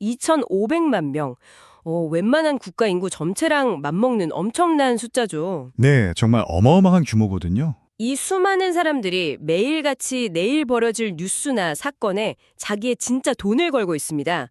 2,500만 명. 웬만한 국가 인구 전체랑 맞먹는 엄청난 숫자죠. 네, 정말 어마어마한 규모거든요. 이 수많은 사람들이 매일같이 내일 벌어질 뉴스나 사건에 자기의 진짜 돈을 걸고 있습니다.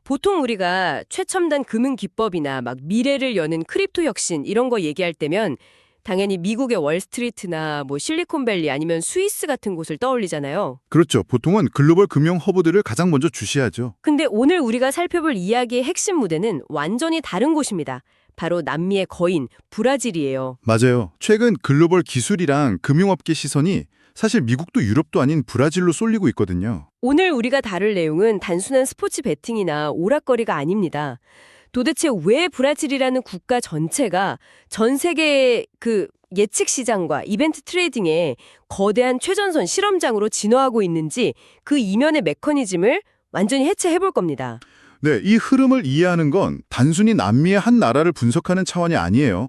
보통 우리가 최첨단 금융 기법이나 막 미래를 여는 크립토 혁신 이런 거 얘기할 때면 당연히 미국의 월스트리트나 뭐 실리콘밸리 아니면 스위스 같은 곳을 떠올리잖아요. 그렇죠. 보통은 글로벌 금융 허브들을 가장 먼저 주시하죠. 근데 오늘 우리가 살펴볼 이야기의 핵심 무대는 완전히 다른 곳입니다. 바로 남미의 거인, 브라질이에요. 맞아요. 최근 글로벌 기술이랑 금융업계 시선이 사실 미국도 유럽도 아닌 브라질로 쏠리고 있거든요. 오늘 우리가 다룰 내용은 단순한 스포츠 베팅이나 오락거리가 아닙니다. 도대체 왜 브라질이라는 국가 전체가 전 세계의 그 예측 시장과 이벤트 트레이딩의 거대한 최전선 실험장으로 진화하고 있는지 그 이면의 메커니즘을 완전히 해체해 볼 겁니다. 네, 이 흐름을 이해하는 건 단순히 남미의 한 나라를 분석하는 차원이 아니에요.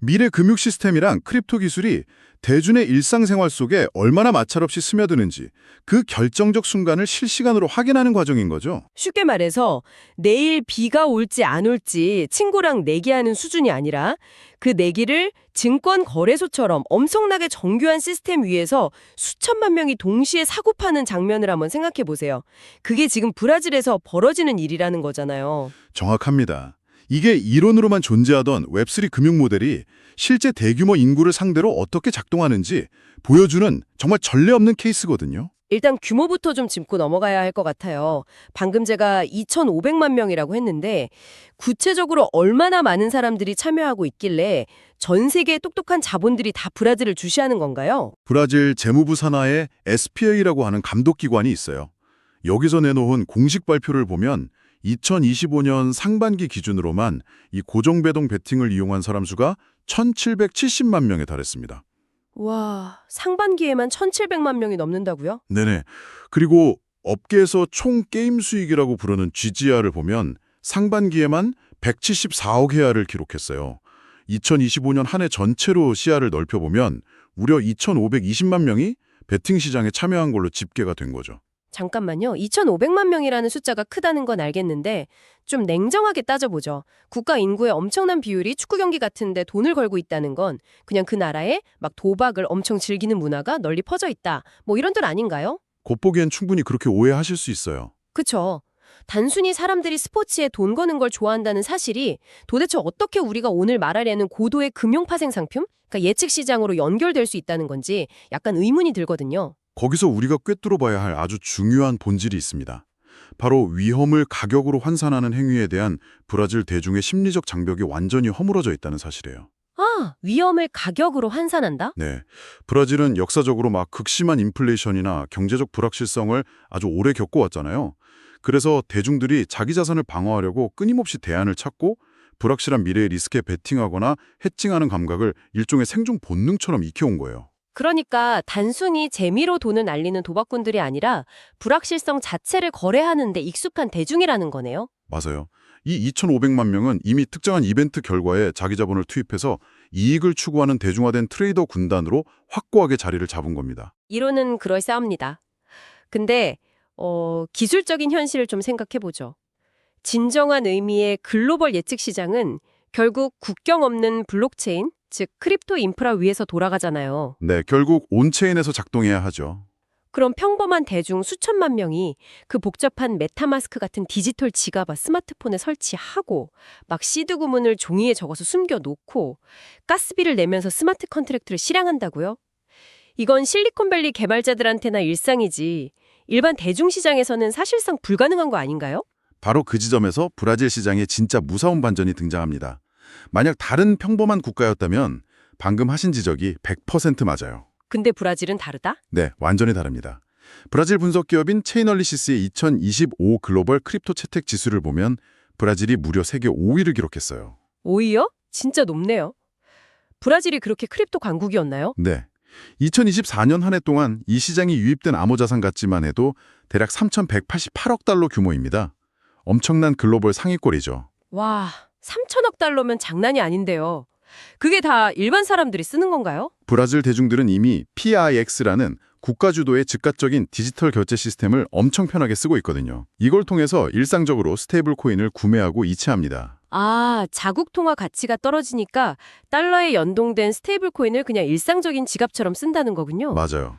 미래 금융 시스템이랑 크립토 기술이 대중의 일상생활 속에 얼마나 마찰없이 스며드는지 그 결정적 순간을 실시간으로 확인하는 과정인 거죠. 쉽게 말해서 내일 비가 올지 안 올지 친구랑 내기하는 수준이 아니라 그 내기를 증권 거래소처럼 엄청나게 정교한 시스템 위에서 수천만 명이 동시에 사고 파는 장면을 한번 생각해 보세요. 그게 지금 브라질에서 벌어지는 일이라는 거잖아요. 정확합니다. 이게 이론으로만 존재하던 웹3 금융 모델이 실제 대규모 인구를 상대로 어떻게 작동하는지 보여주는 정말 전례 없는 케이스거든요. 일단 규모부터 좀 짚고 넘어가야 할 것 같아요. 방금 제가 2,500만 명이라고 했는데 구체적으로 얼마나 많은 사람들이 참여하고 있길래 전 세계의 똑똑한 자본들이 다 브라질을 주시하는 건가요? 브라질 재무부 산하에 SPA라고 하는 감독기관이 있어요. 여기서 내놓은 공식 발표를 보면 2025년 상반기 기준으로만 이 고정배동 베팅을 이용한 사람 수가 1,770만 명에 달했습니다. 와, 상반기에만 1,700만 명이 넘는다고요? 네네. 그리고 업계에서 총 게임 수익이라고 부르는 GGR을 보면 상반기에만 174억 헤아를 기록했어요. 2025년 한 해 전체로 시야를 넓혀보면 무려 2,520만 명이 베팅 시장에 참여한 걸로 집계가 된 거죠. 잠깐만요. 2,500만 명이라는 숫자가 크다는 건 알겠는데 좀 냉정하게 따져보죠. 국가 인구의 엄청난 비율이 축구 경기 같은데 돈을 걸고 있다는 건 그냥 그 나라에 막 도박을 엄청 즐기는 문화가 널리 퍼져 있다. 뭐 이런 뜻 아닌가요? 겉보기엔 충분히 그렇게 오해하실 수 있어요. 그쵸. 단순히 사람들이 스포츠에 돈 거는 걸 좋아한다는 사실이 도대체 어떻게 우리가 오늘 말하려는 고도의 금융파생 상품? 그러니까 예측 시장으로 연결될 수 있다는 건지 약간 의문이 들거든요. 거기서 우리가 꿰뚫어 봐야 할 아주 중요한 본질이 있습니다. 바로 위험을 가격으로 환산하는 행위에 대한 브라질 대중의 심리적 장벽이 완전히 허물어져 있다는 사실이에요. 아, 위험을 가격으로 환산한다? 네, 브라질은 역사적으로 막 극심한 인플레이션이나 경제적 불확실성을 아주 오래 겪어왔잖아요. 그래서 대중들이 자기 자산을 방어하려고 끊임없이 대안을 찾고 불확실한 미래의 리스크에 베팅하거나 해칭하는 감각을 일종의 생존 본능처럼 익혀온 거예요. 그러니까 단순히 재미로 돈을 날리는 도박꾼들이 아니라 불확실성 자체를 거래하는 데 익숙한 대중이라는 거네요. 맞아요. 이 2,500만 명은 이미 특정한 이벤트 결과에 자기 자본을 투입해서 이익을 추구하는 대중화된 트레이더 군단으로 확고하게 자리를 잡은 겁니다. 이론은 그럴싸합니다. 근데 기술적인 현실을 좀 생각해보죠. 진정한 의미의 글로벌 예측 시장은 결국 국경 없는 블록체인, 즉 크립토 인프라 위에서 돌아가잖아요. 네, 결국 온체인에서 작동해야 하죠. 그럼 평범한 대중 수천만 명이 그 복잡한 메타마스크 같은 디지털 지갑을 스마트폰에 설치하고 막 시드 구문을 종이에 적어서 숨겨놓고 가스비를 내면서 스마트 컨트랙트를 실행한다고요? 이건 실리콘밸리 개발자들한테나 일상이지 일반 대중시장에서는 사실상 불가능한 거 아닌가요? 바로 그 지점에서 브라질 시장에 진짜 무서운 반전이 등장합니다. 만약 다른 평범한 국가였다면 방금 하신 지적이 100% 맞아요. 근데 브라질은 다르다? 네, 완전히 다릅니다. 브라질 분석 기업인 체이널리시스의 2025 글로벌 크립토 채택 지수를 보면 브라질이 무려 세계 5위를 기록했어요. 오히려? 진짜 높네요. 브라질이 그렇게 크립토 강국이었나요? 네. 2024년 한 해 동안 이 시장이 유입된 암호자산 가치만 해도 대략 3,188억 달러 규모입니다. 엄청난 글로벌 상위권이죠. 와, 3천억 달러면 장난이 아닌데요. 그게 다 일반 사람들이 쓰는 건가요? 브라질 대중들은 이미 PIX라는 국가 주도의 즉각적인 디지털 결제 시스템을 엄청 편하게 쓰고 있거든요. 이걸 통해서 일상적으로 스테이블 코인을 구매하고 이체합니다. 아, 자국 통화 가치가 떨어지니까 달러에 연동된 스테이블 코인을 그냥 일상적인 지갑처럼 쓴다는 거군요. 맞아요.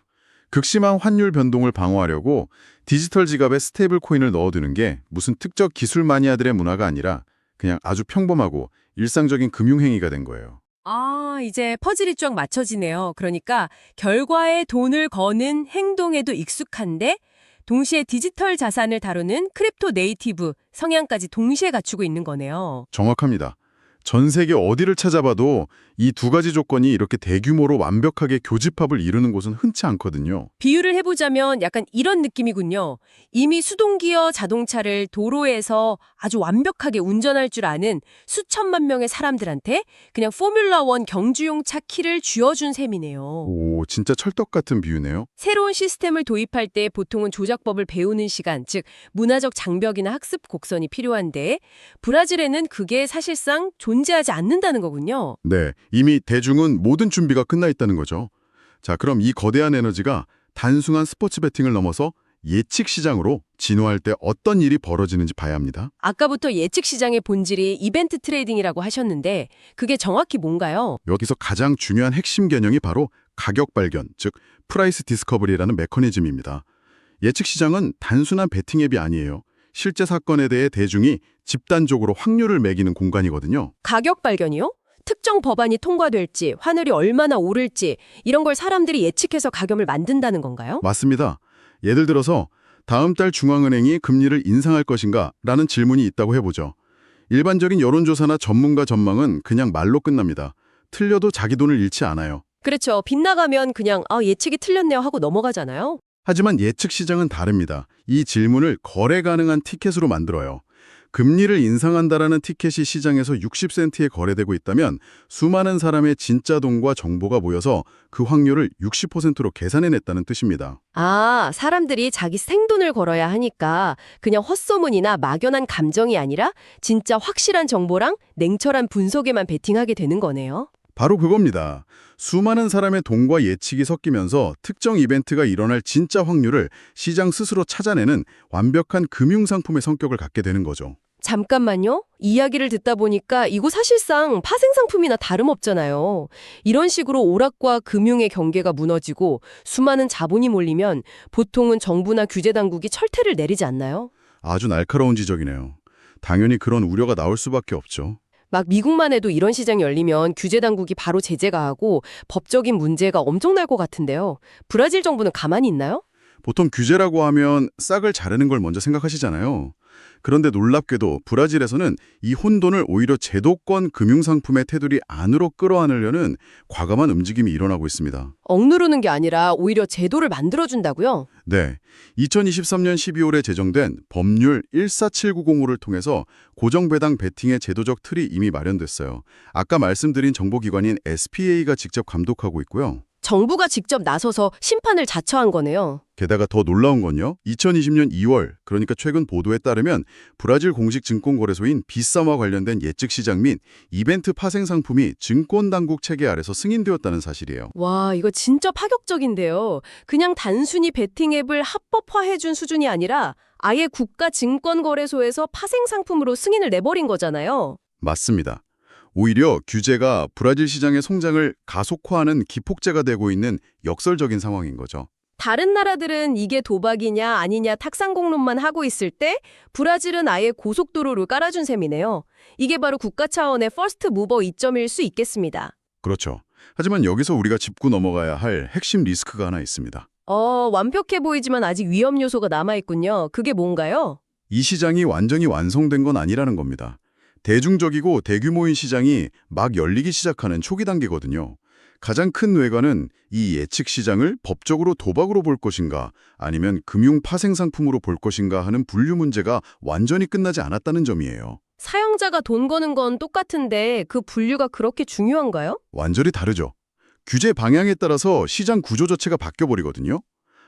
극심한 환율 변동을 방어하려고 디지털 지갑에 스테이블 코인을 넣어두는 게 무슨 특정 기술 마니아들의 문화가 아니라 그냥 아주 평범하고 일상적인 금융행위가 된 거예요. 아, 이제 퍼즐이 쫙 맞춰지네요. 그러니까 결과에 돈을 거는 행동에도 익숙한데 동시에 디지털 자산을 다루는 크립토 네이티브 성향까지 동시에 갖추고 있는 거네요. 정확합니다. 전 세계 어디를 찾아봐도 이 두 가지 조건이 이렇게 대규모로 완벽하게 교집합을 이루는 곳은 흔치 않거든요. 비유를 해보자면 약간 이런 느낌이군요. 이미 수동기어 자동차를 도로에서 아주 완벽하게 운전할 줄 아는 수천만 명의 사람들한테 그냥 포뮬러1 경주용 차 키를 쥐어준 셈이네요. 오, 진짜 찰떡 같은 비유네요. 새로운 시스템을 도입할 때 보통은 조작법을 배우는 시간, 즉 문화적 장벽이나 학습 곡선이 필요한데 브라질에는 그게 사실상 존재하지 않는다는 거군요. 네, 이미 대중은 모든 준비가 끝나 있다는 거죠. 자, 그럼 이 거대한 에너지가 단순한 스포츠 베팅을 넘어서 예측 시장으로 진화할 때 어떤 일이 벌어지는지 봐야 합니다. 아까부터 예측 시장의 본질이 이벤트 트레이딩이라고 하셨는데 그게 정확히 뭔가요? 여기서 가장 중요한 핵심 개념이 바로 가격 발견, 즉 프라이스 디스커버리라는 메커니즘입니다. 예측 시장은 단순한 베팅 앱이 아니에요. 실제 사건에 대해 대중이 집단적으로 확률을 매기는 공간이거든요. 가격 발견이요? 특정 법안이 통과될지, 환율이 얼마나 오를지 이런 걸 사람들이 예측해서 가격을 만든다는 건가요? 맞습니다. 예를 들어서 다음 달 중앙은행이 금리를 인상할 것인가 라는 질문이 있다고 해보죠. 일반적인 여론조사나 전문가 전망은 그냥 말로 끝납니다. 틀려도 자기 돈을 잃지 않아요. 그렇죠. 빗나가면 그냥 예측이 틀렸네요 하고 넘어가잖아요. 하지만 예측 시장은 다릅니다. 이 질문을 거래 가능한 티켓으로 만들어요. 금리를 인상한다라는 티켓이 시장에서 60센트에 거래되고 있다면 수많은 사람의 진짜 돈과 정보가 모여서 그 확률을 60%로 계산해냈다는 뜻입니다. 아, 사람들이 자기 생돈을 걸어야 하니까 그냥 헛소문이나 막연한 감정이 아니라 진짜 확실한 정보랑 냉철한 분석에만 베팅하게 되는 거네요. 바로 그겁니다. 수많은 사람의 돈과 예측이 섞이면서 특정 이벤트가 일어날 진짜 확률을 시장 스스로 찾아내는 완벽한 금융상품의 성격을 갖게 되는 거죠. 잠깐만요. 이야기를 듣다 보니까 이거 사실상 파생상품이나 다름없잖아요. 이런 식으로 오락과 금융의 경계가 무너지고 수많은 자본이 몰리면 보통은 정부나 규제당국이 철퇴를 내리지 않나요? 아주 날카로운 지적이네요. 당연히 그런 우려가 나올 수밖에 없죠. 막 미국만 해도 이런 시장이 열리면 규제당국이 바로 제재 가하고 법적인 문제가 엄청날 것 같은데요. 브라질 정부는 가만히 있나요? 보통 규제라고 하면 싹을 자르는 걸 먼저 생각하시잖아요. 그런데 놀랍게도 브라질에서는 이 혼돈을 오히려 제도권 금융상품의 테두리 안으로 끌어안으려는 과감한 움직임이 일어나고 있습니다. 억누르는 게 아니라 오히려 제도를 만들어준다고요? 네, 2023년 12월에 제정된 법률 14790호를 통해서 고정배당 베팅의 제도적 틀이 이미 마련됐어요. 아까 말씀드린 정보기관인 SPA가 직접 감독하고 있고요. 정부가 직접 나서서 심판을 자처한 거네요. 게다가 더 놀라운 건요. 2020년 2월, 그러니까 최근 보도에 따르면 브라질 공식 증권거래소인 비싸와 관련된 예측 시장 및 이벤트 파생 상품이 증권당국 체계 아래서 승인되었다는 사실이에요. 와, 이거 진짜 파격적인데요. 그냥 단순히 베팅 앱을 합법화해준 수준이 아니라 아예 국가증권거래소에서 파생상품으로 승인을 내버린 거잖아요. 맞습니다. 오히려 규제가 브라질 시장의 성장을 가속화하는 기폭제가 되고 있는 역설적인 상황인 거죠. 다른 나라들은 이게 도박이냐 아니냐 탁상공론만 하고 있을 때 브라질은 아예 고속도로를 깔아준 셈이네요. 이게 바로 국가 차원의 퍼스트 무버 이점일 수 있겠습니다. 그렇죠. 하지만 여기서 우리가 짚고 넘어가야 할 핵심 리스크가 하나 있습니다. 완벽해 보이지만 아직 위험 요소가 남아있군요. 그게 뭔가요? 이 시장이 완전히 완성된 건 아니라는 겁니다. 대중적이고 대규모인 시장이 막 열리기 시작하는 초기 단계거든요. 가장 큰 뇌관은 이 예측 시장을 법적으로 도박으로 볼 것인가 아니면 금융 파생 상품으로 볼 것인가 하는 분류 문제가 완전히 끝나지 않았다는 점이에요. 사용자가 돈 거는 건 똑같은데 그 분류가 그렇게 중요한가요? 완전히 다르죠. 규제 방향에 따라서 시장 구조 자체가 바뀌어버리거든요.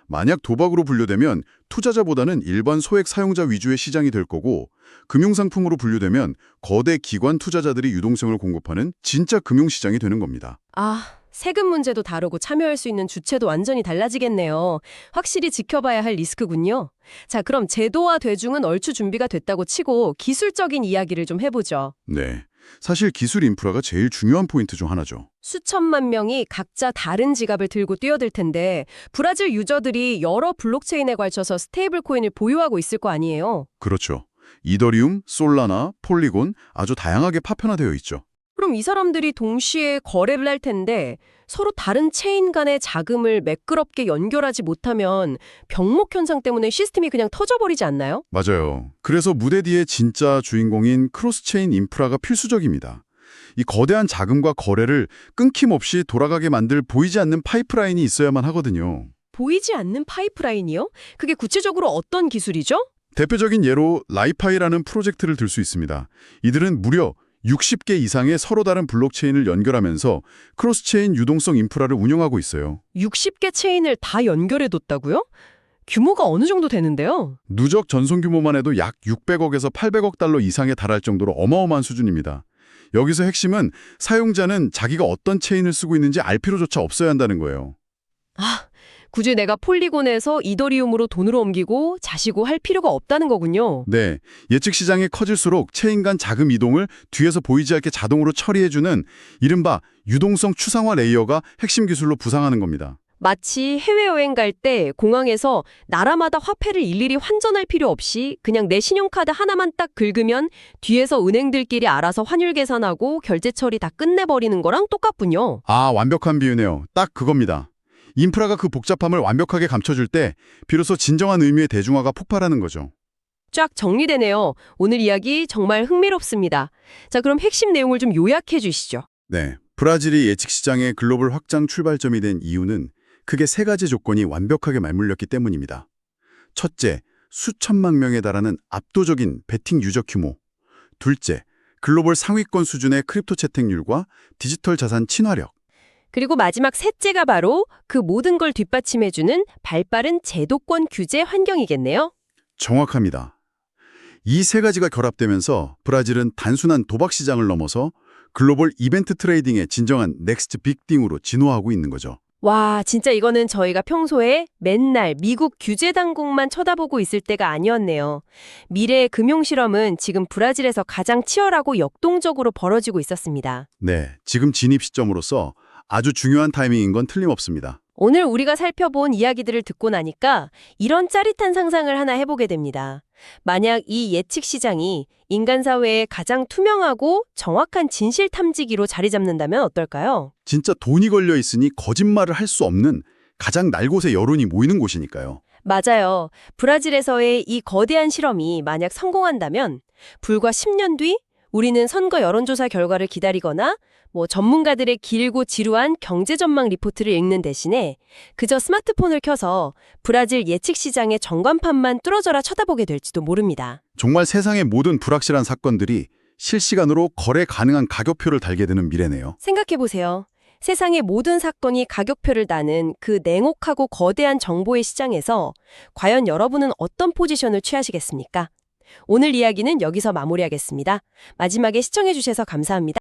만약 도박으로 분류되면 투자자보다는 일반 소액 사용자 위주의 시장이 될 거고, 금융상품으로 분류되면 거대 기관 투자자들이 유동성을 공급하는 진짜 금융시장이 되는 겁니다. 아, 세금 문제도 다르고 참여할 수 있는 주체도 완전히 달라지겠네요. 확실히 지켜봐야 할 리스크군요. 자, 그럼 제도와 대중은 얼추 준비가 됐다고 치고 기술적인 이야기를 좀 해보죠. 네. 사실 기술 인프라가 제일 중요한 포인트 중 하나죠. 수천만 명이 각자 다른 지갑을 들고 뛰어들 텐데 브라질 유저들이 여러 블록체인에 걸쳐서 스테이블 코인을 보유하고 있을 거 아니에요. 그렇죠. 이더리움, 솔라나, 폴리곤 아주 다양하게 파편화되어 있죠. 그럼 이 사람들이 동시에 거래를 할 텐데 서로 다른 체인 간의 자금을 매끄럽게 연결하지 못하면 병목 현상 때문에 시스템이 그냥 터져버리지 않나요? 맞아요. 그래서 무대 뒤에 진짜 주인공인 크로스체인 인프라가 필수적입니다. 이 거대한 자금과 거래를 끊김없이 돌아가게 만들 보이지 않는 파이프라인이 있어야만 하거든요. 보이지 않는 파이프라인이요? 그게 구체적으로 어떤 기술이죠? 대표적인 예로 라이파이라는 프로젝트를 들 수 있습니다. 이들은 무려 60개 이상의 서로 다른 블록체인을 연결하면서 크로스체인 유동성 인프라를 운영하고 있어요. 60개 체인을 다 연결해뒀다고요? 규모가 어느 정도 되는데요? 누적 전송 규모만 해도 약 600억에서 800억 달러 이상에 달할 정도로 어마어마한 수준입니다. 여기서 핵심은 사용자는 자기가 어떤 체인을 쓰고 있는지 알 필요조차 없어야 한다는 거예요. 아, 굳이 내가 폴리곤에서 이더리움으로 돈으로 옮기고 자시고 할 필요가 없다는 거군요. 네, 예측 시장이 커질수록 체인 간 자금 이동을 뒤에서 보이지 않게 자동으로 처리해주는 이른바 유동성 추상화 레이어가 핵심 기술로 부상하는 겁니다. 마치 해외여행 갈 때 공항에서 나라마다 화폐를 일일이 환전할 필요 없이 그냥 내 신용카드 하나만 딱 긁으면 뒤에서 은행들끼리 알아서 환율 계산하고 결제 처리 다 끝내버리는 거랑 똑같군요. 아, 완벽한 비유네요. 딱 그겁니다. 인프라가 그 복잡함을 완벽하게 감춰줄 때 비로소 진정한 의미의 대중화가 폭발하는 거죠. 쫙 정리되네요. 오늘 이야기 정말 흥미롭습니다. 자, 그럼 핵심 내용을 좀 요약해 주시죠. 네, 브라질이 예측 시장의 글로벌 확장 출발점이 된 이유는 크게 세 가지 조건이 완벽하게 맞물렸기 때문입니다. 첫째, 수천만 명에 달하는 압도적인 베팅 유저 규모. 둘째, 글로벌 상위권 수준의 크립토 채택률과 디지털 자산 친화력. 그리고 마지막 셋째가 바로 그 모든 걸 뒷받침해주는 발빠른 제도권 규제 환경이겠네요. 정확합니다. 이 세 가지가 결합되면서 브라질은 단순한 도박 시장을 넘어서 글로벌 이벤트 트레이딩의 진정한 넥스트 빅띵으로 진화하고 있는 거죠. 와, 진짜 이거는 저희가 평소에 맨날 미국 규제 당국만 쳐다보고 있을 때가 아니었네요. 미래의 금융 실험은 지금 브라질에서 가장 치열하고 역동적으로 벌어지고 있었습니다. 네, 지금 진입 시점으로서 아주 중요한 타이밍인 건 틀림없습니다. 오늘 우리가 살펴본 이야기들을 듣고 나니까 이런 짜릿한 상상을 하나 해보게 됩니다. 만약 이 예측 시장이 인간 사회의 가장 투명하고 정확한 진실 탐지기로 자리 잡는다면 어떨까요? 진짜 돈이 걸려 있으니 거짓말을 할 수 없는 가장 날곳의 여론이 모이는 곳이니까요. 맞아요. 브라질에서의 이 거대한 실험이 만약 성공한다면 불과 10년 뒤 우리는 선거 여론조사 결과를 기다리거나 전문가들의 길고 지루한 경제 전망 리포트를 읽는 대신에 그저 스마트폰을 켜서 브라질 예측 시장의 전광판만 뚫어져라 쳐다보게 될지도 모릅니다. 정말 세상의 모든 불확실한 사건들이 실시간으로 거래 가능한 가격표를 달게 되는 미래네요. 생각해보세요. 세상의 모든 사건이 가격표를 다는 그 냉혹하고 거대한 정보의 시장에서 과연 여러분은 어떤 포지션을 취하시겠습니까? 오늘 이야기는 여기서 마무리하겠습니다. 마지막에 시청해주셔서 감사합니다.